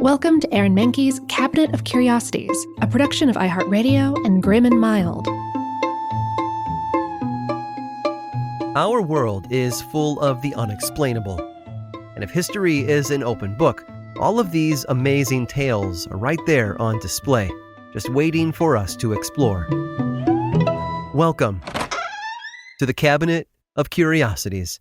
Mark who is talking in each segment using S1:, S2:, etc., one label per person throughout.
S1: Welcome to Aaron Mahnke's Cabinet of Curiosities, a production of iHeartRadio and Grim and Mild.
S2: Our world is full of the unexplainable. And if history is an open book, all of these amazing tales are right there on display, just waiting for us to explore. Welcome to the Cabinet of Curiosities.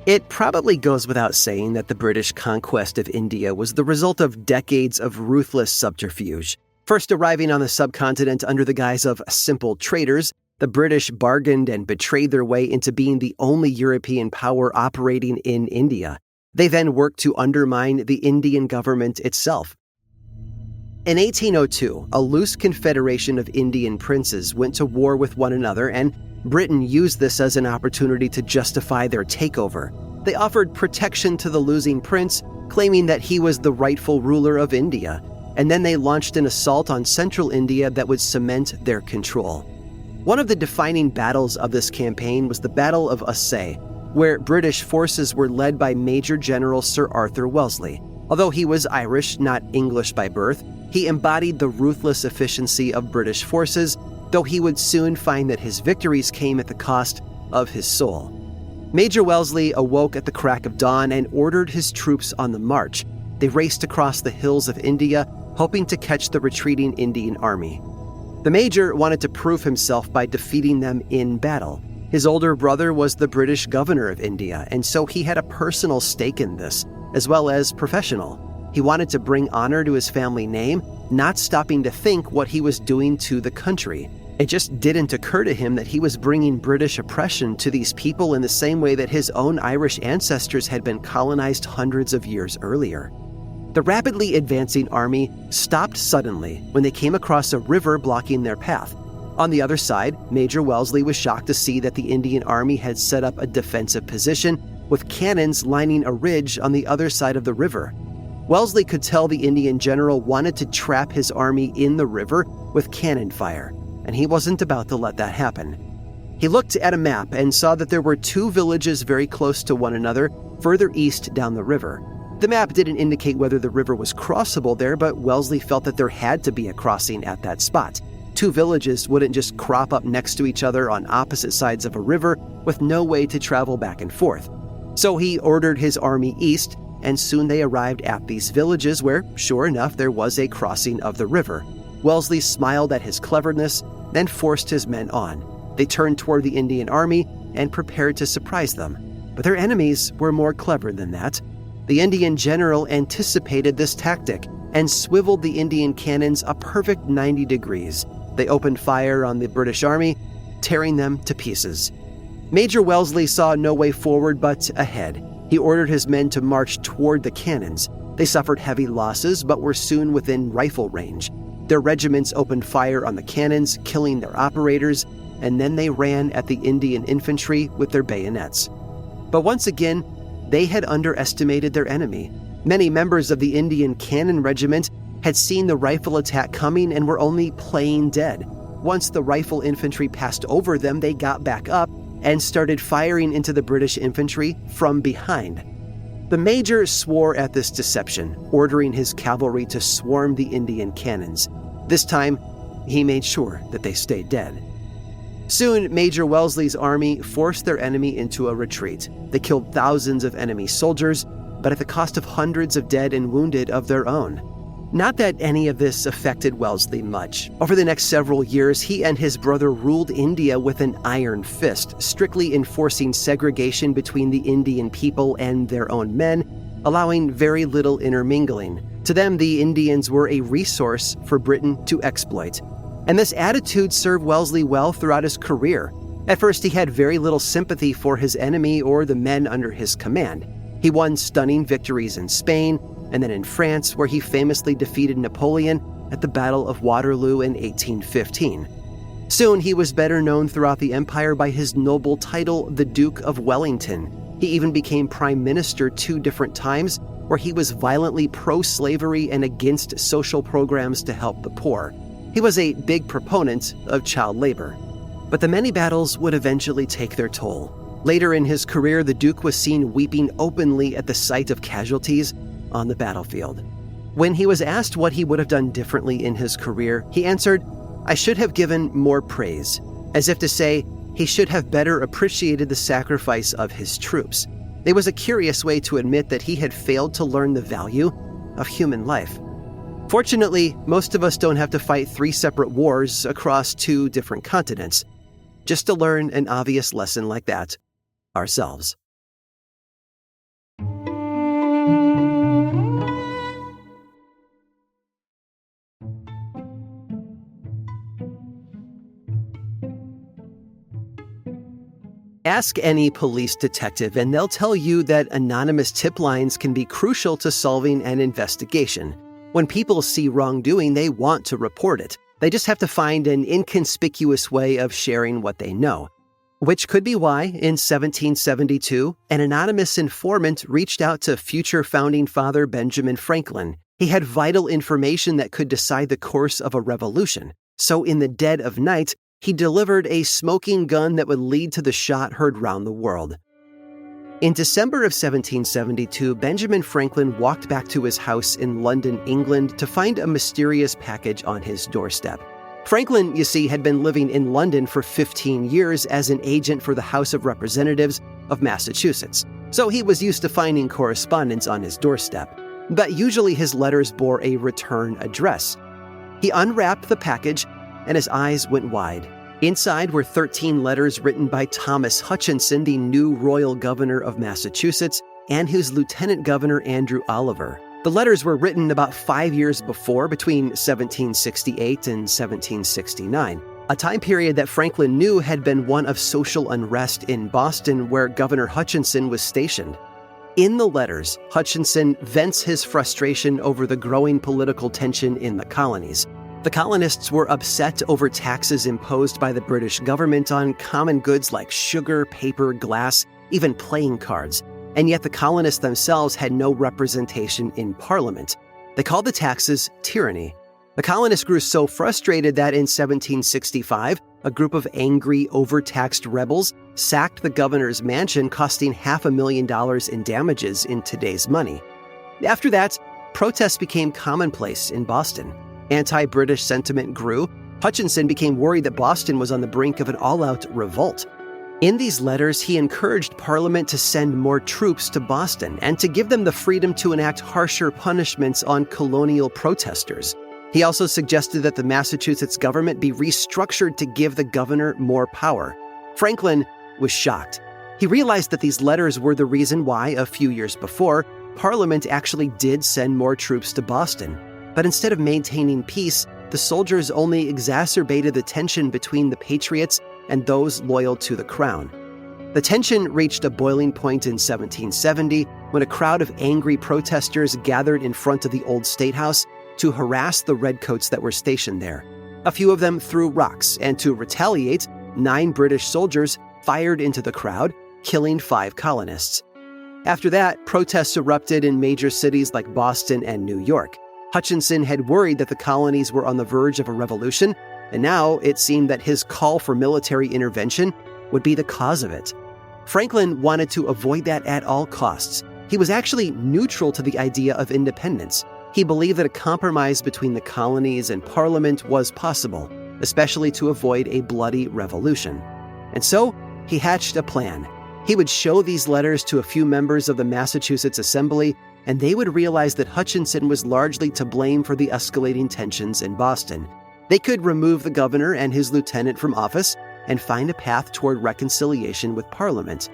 S2: It probably goes without saying that the British conquest of India was the result of decades of ruthless subterfuge. First arriving on the subcontinent under the guise of simple traders, the British bargained and betrayed their way into being the only European power operating in India. They then worked to undermine the Indian government itself. In 1802, a loose confederation of Indian princes went to war with one another, and Britain used this as an opportunity to justify their takeover. They offered protection to the losing prince, claiming that he was the rightful ruler of India, and then they launched an assault on central India that would cement their control. One of the defining battles of this campaign was the Battle of Assaye, where British forces were led by Major General Sir Arthur Wellesley. Although he was Irish, not English by birth, he embodied the ruthless efficiency of British forces, though he would soon find that his victories came at the cost of his soul. Major Wellesley awoke at the crack of dawn and ordered his troops on the march. They raced across the hills of India, hoping to catch the retreating Indian army. The Major wanted to prove himself by defeating them in battle. His older brother was the British governor of India, and so he had a personal stake in this, as well as professional. He wanted to bring honor to his family name, not stopping to think what he was doing to the country. It just didn't occur to him that he was bringing British oppression to these people in the same way that his own Irish ancestors had been colonized hundreds of years earlier. The rapidly advancing army stopped suddenly when they came across a river blocking their path. On the other side, Major Wellesley was shocked to see that the Indian army had set up a defensive position with cannons lining a ridge on the other side of the river. Wellesley could tell the Indian general wanted to trap his army in the river with cannon fire, and he wasn't about to let that happen. He looked at a map and saw that there were two villages very close to one another, further east down the river. The map didn't indicate whether the river was crossable there, but Wellesley felt that there had to be a crossing at that spot. Two villages wouldn't just crop up next to each other on opposite sides of a river with no way to travel back and forth. So he ordered his army east, and soon they arrived at these villages where, sure enough, there was a crossing of the river. Wellesley smiled at his cleverness, then forced his men on. They turned toward the Indian army and prepared to surprise them. But their enemies were more clever than that. The Indian general anticipated this tactic and swiveled the Indian cannons a perfect 90 degrees. They opened fire on the British army, tearing them to pieces. Major Wellesley saw no way forward but ahead. He ordered his men to march toward the cannons. They suffered heavy losses, but were soon within rifle range. Their regiments opened fire on the cannons, killing their operators, and then they ran at the Indian infantry with their bayonets. But once again, they had underestimated their enemy. Many members of the Indian cannon regiment had seen the rifle attack coming and were only playing dead. Once the rifle infantry passed over them, they got back up and started firing into the British infantry from behind. The Major swore at this deception, ordering his cavalry to swarm the Indian cannons. This time, he made sure that they stayed dead. Soon, Major Wellesley's army forced their enemy into a retreat. They killed thousands of enemy soldiers, but at the cost of hundreds of dead and wounded of their own. Not that any of this affected Wellesley much. Over the next several years, he and his brother ruled India with an iron fist, strictly enforcing segregation between the Indian people and their own men, allowing very little intermingling. To them, the Indians were a resource for Britain to exploit. And this attitude served Wellesley well throughout his career. At first, he had very little sympathy for his enemy or the men under his command. He won stunning victories in Spain, and then in France, where he famously defeated Napoleon at the Battle of Waterloo in 1815. Soon, he was better known throughout the empire by his noble title, the Duke of Wellington. He even became prime minister 2 different times, where he was violently pro-slavery and against social programs to help the poor. He was a big proponent of child labor. But the many battles would eventually take their toll. Later in his career, the Duke was seen weeping openly at the sight of casualties on the battlefield. When he was asked what he would have done differently in his career, he answered, "I should have given more praise," as if to say he should have better appreciated the sacrifice of his troops. It was a curious way to admit that he had failed to learn the value of human life. Fortunately, most of us don't have to fight 3 separate wars across 2 different continents, just to learn an obvious lesson like that ourselves. Ask any police detective and they'll tell you that anonymous tip lines can be crucial to solving an investigation. When people see wrongdoing, they want to report it. They just have to find an inconspicuous way of sharing what they know. Which could be why, in 1772, an anonymous informant reached out to future founding father Benjamin Franklin. He had vital information that could decide the course of a revolution. So in the dead of night, he delivered a smoking gun that would lead to the shot heard round the world. In December of 1772, Benjamin Franklin walked back to his house in London, England, to find a mysterious package on his doorstep. Franklin, you see, had been living in London for 15 years as an agent for the House of Representatives of Massachusetts, so he was used to finding correspondence on his doorstep. But usually his letters bore a return address. He unwrapped the package, and his eyes went wide. Inside were 13 letters written by Thomas Hutchinson, the new royal governor of Massachusetts, and his lieutenant governor Andrew Oliver. The letters were written about 5 years before, between 1768 and 1769, a time period that Franklin knew had been one of social unrest in Boston, where Governor Hutchinson was stationed. In the letters, Hutchinson vents his frustration over the growing political tension in the colonies. The colonists were upset over taxes imposed by the British government on common goods like sugar, paper, glass, even playing cards. And yet the colonists themselves had no representation in Parliament. They called the taxes tyranny. The colonists grew so frustrated that in 1765, a group of angry, overtaxed rebels sacked the governor's mansion, costing $500,000 in damages in today's money. After that, protests became commonplace in Boston. Anti-British sentiment grew. Hutchinson became worried that Boston was on the brink of an all-out revolt. In these letters, he encouraged Parliament to send more troops to Boston and to give them the freedom to enact harsher punishments on colonial protesters. He also suggested that the Massachusetts government be restructured to give the governor more power. Franklin was shocked. He realized that these letters were the reason why, a few years before, Parliament actually did send more troops to Boston. But instead of maintaining peace, the soldiers only exacerbated the tension between the patriots and those loyal to the crown. The tension reached a boiling point in 1770 when a crowd of angry protesters gathered in front of the old State House to harass the redcoats that were stationed there. A few of them threw rocks, and to retaliate, 9 British soldiers fired into the crowd, killing 5 colonists. After that, protests erupted in major cities like Boston and New York. Hutchinson had worried that the colonies were on the verge of a revolution, and now it seemed that his call for military intervention would be the cause of it. Franklin wanted to avoid that at all costs. He was actually neutral to the idea of independence. He believed that a compromise between the colonies and Parliament was possible, especially to avoid a bloody revolution. And so, he hatched a plan. He would show these letters to a few members of the Massachusetts Assembly, and they would realize that Hutchinson was largely to blame for the escalating tensions in Boston. They could remove the governor and his lieutenant from office and find a path toward reconciliation with Parliament.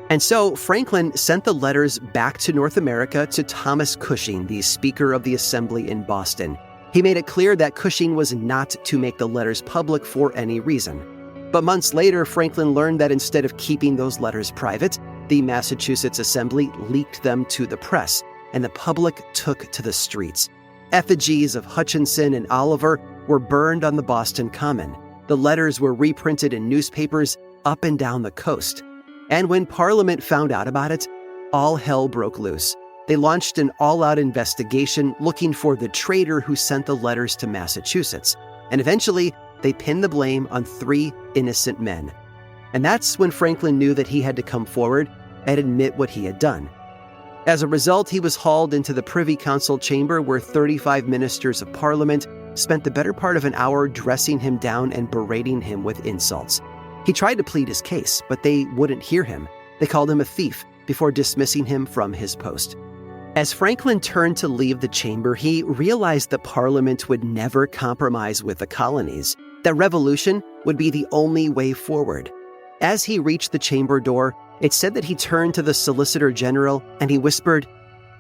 S2: And so Franklin sent the letters back to North America to Thomas Cushing, the Speaker of the Assembly in Boston. He made it clear that Cushing was not to make the letters public for any reason. But months later, Franklin learned that instead of keeping those letters private, the Massachusetts Assembly leaked them to the press, and the public took to the streets. Effigies of Hutchinson and Oliver were burned on the Boston Common. The letters were reprinted in newspapers up and down the coast. And when Parliament found out about it, all hell broke loose. They launched an all-out investigation looking for the traitor who sent the letters to Massachusetts. And eventually, they pinned the blame on 3 innocent men. And that's when Franklin knew that he had to come forward and admit what he had done. As a result, he was hauled into the Privy Council chamber where 35 ministers of Parliament spent the better part of an hour dressing him down and berating him with insults. He tried to plead his case, but they wouldn't hear him. They called him a thief before dismissing him from his post. As Franklin turned to leave the chamber, he realized that Parliament would never compromise with the colonies, that revolution would be the only way forward. As he reached the chamber door, it said that he turned to the Solicitor General and he whispered,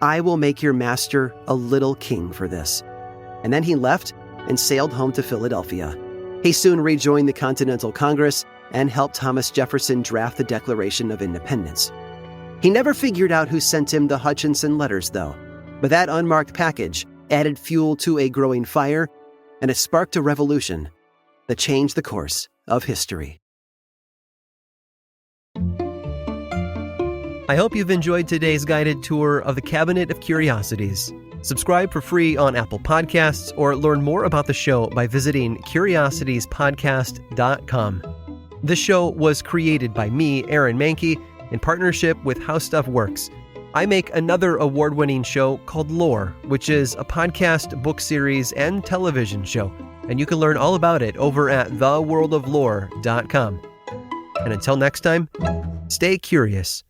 S2: "I will make your master a little king for this." And then he left and sailed home to Philadelphia. He soon rejoined the Continental Congress and helped Thomas Jefferson draft the Declaration of Independence. He never figured out who sent him the Hutchinson letters, though, but that unmarked package added fuel to a growing fire, and it sparked a revolution that changed the course of history. I hope you've enjoyed today's guided tour of the Cabinet of Curiosities. Subscribe for free on Apple Podcasts or learn more about the show by visiting curiositiespodcast.com. This show was created by me, Aaron Mahnke, in partnership with How Stuff Works. I make another award-winning show called Lore, which is a podcast, book series, and television show, and you can learn all about it over at theworldoflore.com. And until next time, stay curious.